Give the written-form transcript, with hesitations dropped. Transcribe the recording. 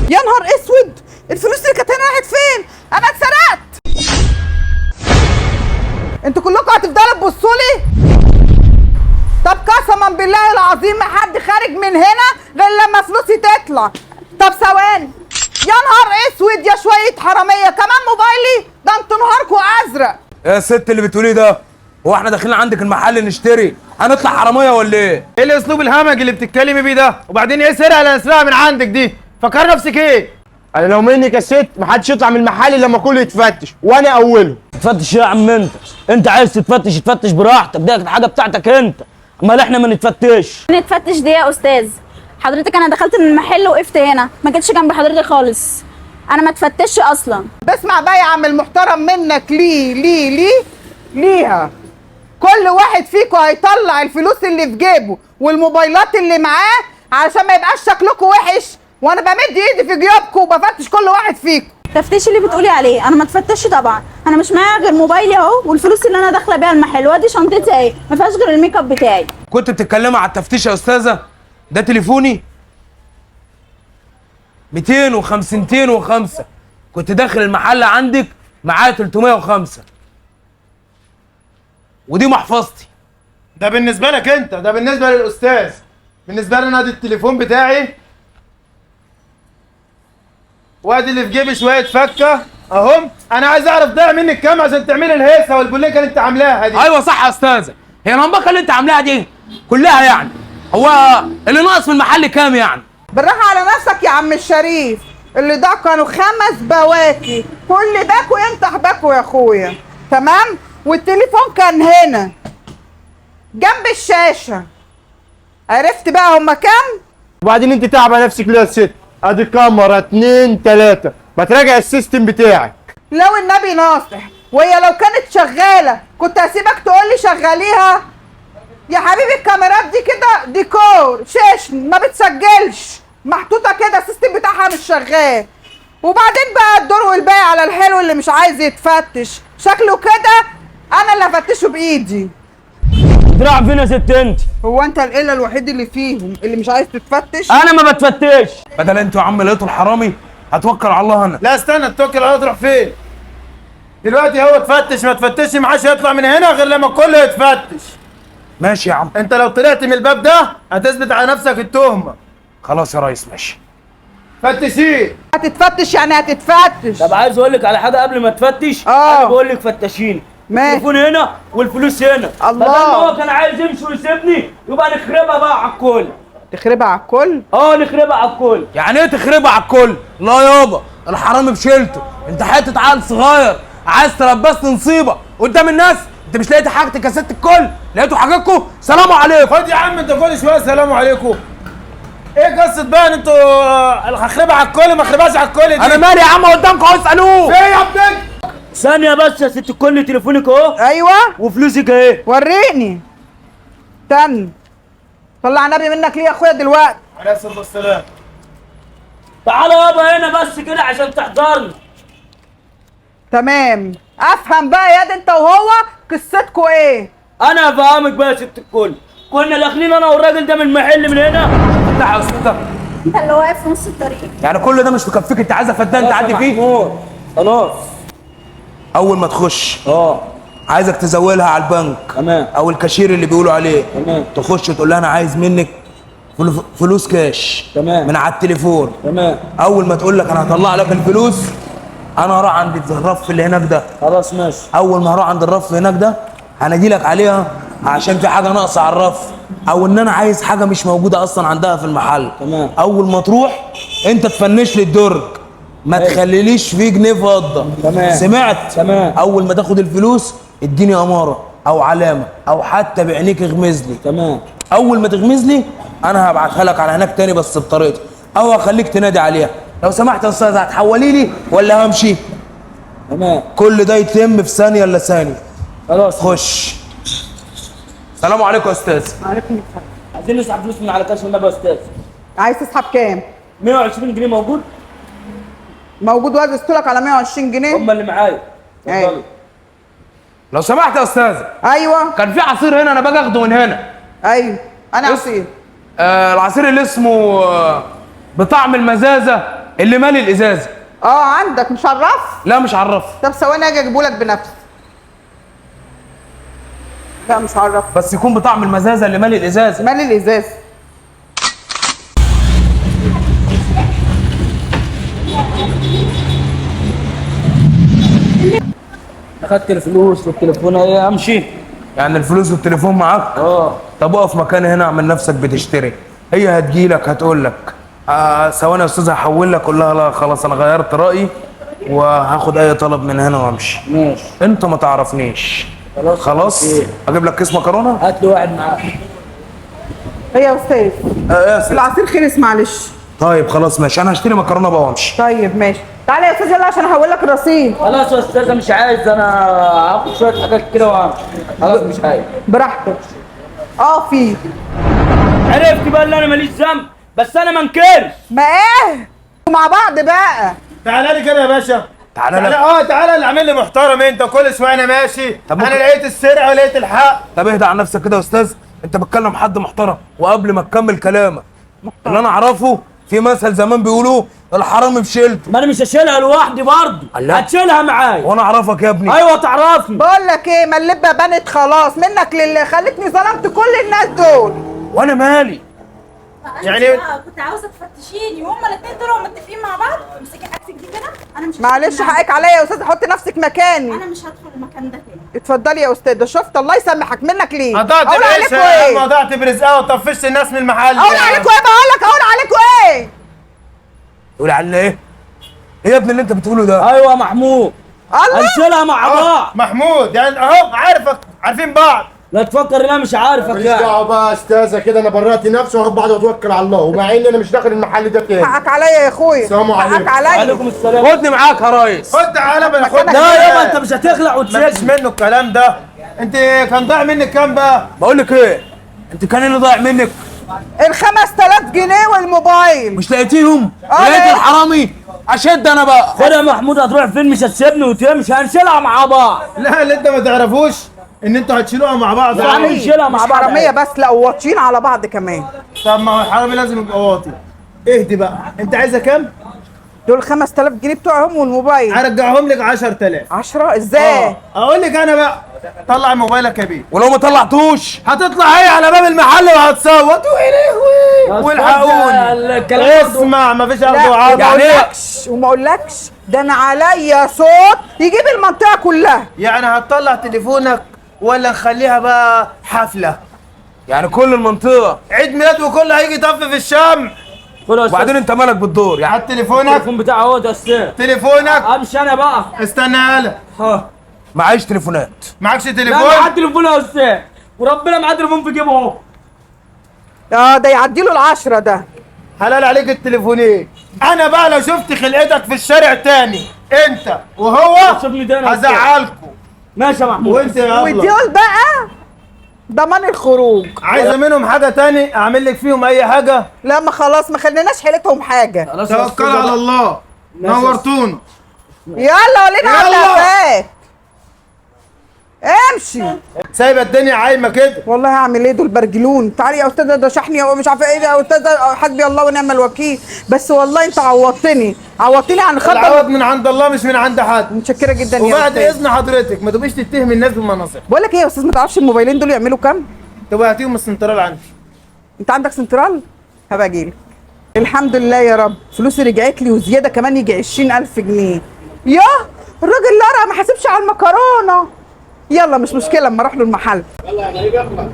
يا نهار اسود، الفلوس اللي كانت هنا راحت فين؟ انا اتسرقت. انتوا كلكم هتفضلوا تبصوا لي؟ طب قسما بالله العظيم ما حد خارج من هنا غير لما فلوسي تطلع. طب ثواني. يا نهار اسود يا شويه حراميه، كمان موبايلي ده انتوا نهاركم ازرق. يا ست اللي بتقوليه ده، هو احنا داخلين عندك المحل نشتري هنطلع حراميه ولا ايه؟ ايه الاسلوب الهمج اللي بتتكلمي بيه ده؟ وبعدين ايه السرقه اللي هنسرقها من عندك دي؟ فكر نفسك ايه؟ انا لو منك يا ست محدش يطلع من المحل الا لما كله يتفتش، وانا اولهم. تفتش ايه يا عم انت عايز تفتش براحتك، دي حاجه بتاعتك انت، امال احنا ما نتفتش. نتفتش دي يا استاذ؟ حضرتك انا دخلت من المحل وقفت هنا، ما جيتش جنب حضرتك خالص، انا ما اتفتش اصلا. بسمع بقى يا عم المحترم منك، ليها كل واحد فيكم هيطلع الفلوس اللي في جيبه والموبايلات اللي معاه علشان ما يبقاش شكلكم وحش، وانا بمد ايدي في جيوبكم وبفتش كل واحد فيكم. تفتيش اللي بتقولي عليه؟ انا ما اتفتش طبعا، انا مش معايا غير موبايلي اهو والفلوس اللي انا داخله بيها المحل، وادي شنطتي اهي ما فيهاش غير الميك اب بتاعي. كنت بتتكلمي على التفتيش يا استاذه؟ ده تليفوني 205 كنت داخل المحل عندك معايا 305 ودي محفظتي. ده بالنسبه لك انت، ده بالنسبه للاستاذ. بالنسبه لي انا ادي التليفون بتاعي، وادي اللي في جيبي شويه فكه اهم. انا عايز اعرف ضايع منك كام عشان تعملي الهيصه والبوليكه اللي انت عاملاها دي. ايوه صح يا استاذه، هي الهمبكه اللي انت عاملاها دي كلها يعني هو اللي ناقص في المحل كام يعني؟ بالراحه على نفسك يا عم الشريف، اللي ده كانوا 5 بواكي، كل باكو ينطح باكو يا اخويا، تمام؟ والتليفون كان هنا جنب الشاشه. عرفت بقى هما كام؟ وبعدين انت تعبه نفسك ليه يا ست؟ ادي كاميرا 2 3، ما تراجع السيستم بتاعك. لو النبي ناصح، وهي لو كانت شغاله كنت هسيبك تقول لي شغليها؟ يا حبيبي الكاميرات دي كده ديكور شاشن، ما بتسجلش، محطوطه كده السيستم بتاعها مش شغال. وبعدين بقى الدور والباقي على الحلو اللي مش عايز يتفتش، شكله كده انا اللي هفتشه بايدي. تروح فين يا ست انت؟ هو انت القله الوحيد اللي فيهم اللي مش عايز تتفتش؟ انا ما بتفتش. بدل انتوا يا عم لقيتوا الحرامي هتوكل على الله انا. لا استنى، تتوكل على الله تروح فين؟ دلوقتي هو تفتش ما تفتش، ما حدش هيطلع من هنا غير لما كله يتفتش. ماشي يا عم. انت لو طلعت من الباب ده هتثبت على نفسك التهمه. خلاص يا ريس ماشي. فتشين. هتتفتش يعني هتتفتش. طب عايز اقول لك على حاجه قبل ما تفتش. انا بقول لك فتشين. ماشي. التليفون هنا والفلوس هنا. الله. بدل ما هو كان عايز يمشي ويسيبني يبقى نخربها بقى على الكل. تخربها على الكل؟ نخربها على الكل. يعني ايه تخربها على الكل؟ لا يابا الحرامي بشيلته، انت حته عيل صغير عايز تلبسني نصيبه قدام الناس. انت مش لقيت حاجتك يا ست الكل؟ لقيتوا حاجتكم؟ سلام عليكم. خد يا عم انت كل شويه سلام عليكم. ايه قصه بقى ان انتوا هخربها على الكل ما اخربهاش على الكل دي؟ انا مالي يا عم قدامكم اهو اسالوه. ايه يا ابنك؟ ثانيه بس يا ست الكل، تليفونك اهو. ايوه. وفلوسك اهي. وريني. استنى. طلع نبي منك ليه يا اخويا دلوقتي؟ عليه الصلاه والسلام. تعالى يابا هنا بس كده عشان تحضرني. تمام. افهم بقى يا انت وهو قصتكوا ايه؟ انا هفهمك بقى يا ست الكل. كنا داخلين انا والراجل ده من المحل من هنا. فتح يا استاذ. انت اللي واقف في نص الطريق. يعني كل ده مش مكفيك؟ انت عايزه فدان تعدي فيه؟ خلاص. اول ما تخش اه عايزك تزولها على البنك. تمام. او الكاشير اللي بيقولوا عليه. تمام. تخش تقول لها انا عايز منك فلوس كاش. تمام. من على التليفون. تمام. اول ما تقول لك انا هطلع لك الفلوس، انا هروح عند الرف اللي هناك ده. خلاص ماشي. اول ما هروح عند الرف هناك ده هنجي لك عليها عشان في حاجه ناقصه على الرف، او ان انا عايز حاجه مش موجوده اصلا عندها في المحل. تمام. اول ما تروح انت تفنش لي الدرج، ما تخليليش فيه جنيه فضه. تمام. سمعت؟ تمام. اول ما تاخد الفلوس اديني اماره او علامه او حتى بعينيك اغمز لي. تمام. اول ما تغمز لي انا هبعتها لك على هناك تاني بس بطريقتي، او هخليك تنادي عليها. لو سمحت يا استاذ هتحولي لي ولا همشي؟ تمام. كل ده يتم في ثانيه الا ثانيه. خلاص. خش. السلام عليكم يا استاذ. وعليكم السلام. عايزين نسحب فلوس من على كاش النبي يا استاذ. عايز تسحب كام؟ 120 جنيه موجود؟ موجود، وزت لك على 120 جنيه. هم اللي معايا. ايوه. اتفضلي. لو سمحت يا استاذ، ايوه. كان في عصير هنا انا باجي اخده من هنا. ايوه. انا عصير. العصير اللي اسمه بطعم المزازه اللي مالي الازازه. عندك مش عرف؟ لا مش عرف. طب ثواني اجي اجيبهولك بنفسي. لا مش عرف. بس يكون بطعم المزازه اللي مالي الازازه. مالي الازاز. اخدت الفلوس والتليفون اهي امشي. يعني الفلوس والتليفون معاك؟ طب اقف مكاني هنا، اعمل نفسك بتشتري. هي هتجيلك هتقول لك ثواني يا استاذ هحول لك، قول لها لا خلاص انا غيرت رايي وهاخد اي طلب من هنا وامشي. ماشي. انت ما تعرفنيش. خلاص اجيب لك كيس مكرونه. هات لي واحد معاك. هي يا استاذ اسف. العصير خلص معلش. طيب خلاص ماشي، انا هشتري مكرونه بقى وامشي. طيب ماشي، تعالى يا استاذ يلا عشان احول لك الرصيد. خلاص يا استاذه مش عايز، انا هاخد شويه حاجات كده وامشي. خلاص مش عايز. براحتك. في عرفت بقى اللي انا ماليش ذنب، بس انا ما انكرش. ما ايه مع بعض بقى. تعالى لي كده يا باشا. تعالى لك. تعالى اللي عامل لي محترم انت، كل شويه انا ماشي. طب انا ممكن- لقيت السرقه ولقيت الحق. طب اهدى على نفسك كده يا استاذ، انت بتكلم حد محترم، وقبل ما تكمل كلامك اللي انا اعرفه في مثل زمان بيقولوا الحرامي بشيلته. ما انا مش هشيلها لوحدي برضه، الله. هتشيلها معايا. وانا اعرفك يا ابني. ايوه تعرفني. بقول لك ايه، ما اللبه بنت خلاص منك لله، خلتني ظلمت كل الناس دول. وانا مالي؟ يعني- يعني كنت عاوزه تفتشيني وهما الاثنين طلعوا متفقين مع بعض. امسكي حاجتك دي كده، انا مش معلش حقك عليا يا استاذ، حط نفسك مكاني. انا مش هدخل المكان ده تاني. اتفضلي يا استاذ. شفت الله يسامحك منك ليه؟ قطعت اقول العيش عليكم يا ايه؟ عم، قطعت برزقها وطفشت الناس من المحل. اقول عليكم ايه؟ بقول لك اقول عليكم ايه؟ تقول علينا ايه؟ ايه يا ابني اللي انت بتقوله ده؟ ايوه يا محمود، الله. هنشيلها مع بعض. محمود يعني اهو عارفك، عارفين بعض. لا تفكر ان انا مش عارفك ماليش يعني. دعوه بقى يا استاذه كده، انا برأت نفسي واخد بعض واتوكل على الله، ومع ان انا مش داخل المحل ده تاني. حقك عليا يا اخويا. السلام حقك عليكم. عليا. وعليكم السلام. خدني معاك يا ريس. خد تعالى بناخد. لا يابا انت مش هتخلع مفيش وتسيبني. منه الكلام ده. انت كان ضايع منك كام بقى؟ بقول لك ايه؟ انت كان اللي ضايع منك؟ ال 5000 جنيه والموبايل. مش لقيتيهم؟ لقيت. لقيت الحرامي؟ اشد انا بقى. خد يا محمود، هتروح فين؟ مش هتسيبني وتمشي، هنشيلها مع بعض. لا اللي انت ما تعرفوش ان انتوا هتشيلوها مع بعض. يا عم نشيلها مع مش بعض. حراميه بس، لا واطيين على بعض كمان. طب ما هو الحرامي لازم يبقى واطي. اهدي بقى، انت عايزه كام؟ دول 5000 جنيه بتوعهم والموبايل. هرجعهم لك 10,000. 10 ازاي؟ اقول لك انا بقى، طلع موبايلك يا بيه. ولو ما طلعتوش هتطلع هي على باب المحل وهتصوت والحقوني. الكلام ده اسمع مفيش لا ارض وعرض. وما يعني ايه؟ اقولكش وما اقولكش ده انا عليا صوت يجيب المنطقه كلها. يعني هتطلع تليفونك ولا نخليها بقى حفله؟ يعني كل المنطقه. عيد ميلاد وكله هيجي يطفي في الشمع. خد يا استاذ، وبعدين انت مالك بالدور يعني؟ هات تليفونك. التليفون بتاعي اهو ده استاذ. تليفونك امشي انا بقى. استنى يالا. ها. معيش تليفونات. معكش لا تليفون؟ معاه تليفون يا استاذ، وربنا معاه تليفون في جيبه اهو. ده يعدي له ال10 ده. حلال عليك التليفونين. انا بقى لو شفت خلقتك في الشارع تاني انت وهو شوفني تاني يا أستاذ. هزعلكم. ماشي يا محمود. وانت يا ابله ودول بقى ضمان الخروج. عايزه منهم حاجه تاني اعمل لك فيهم اي حاجه؟ لا ما خلاص ما خليناش حيلتهم حاجه. خلاص يا توكل أستاذ على بقى. الله. ماشي. نورتون. يلا ولينا على يلا. اللفات. امشي. سايبه الدنيا عايمه كده. والله هعمل ايه، دول برجلون. تعالي يا استاذه ده شحني مش عارفه ايه ده يا استاذه، حسبي الله ونعم الوكيل. بس والله انت عوضتني عن خطر. العوض من عند الله مش من عند حد. متشكره جدا يا وبعد استاذ. اذن حضرتك ما تبقيش تتهم الناس بالمناصب. بقول لك ايه يا استاذ، ما تعرفش الموبايلين دول يعملوا كام؟ طب هاتيهم السنترال عندي. انت عندك سنترال؟ هبقى اجيلك. الحمد لله يا رب، فلوسي رجعت لي وزياده كمان يجي 20,000 جنيه. يا الراجل لارا ما حاسبش على المكرونه. يلا مش مشكله اما اروح له المحل. يلا يا غريب اخلع.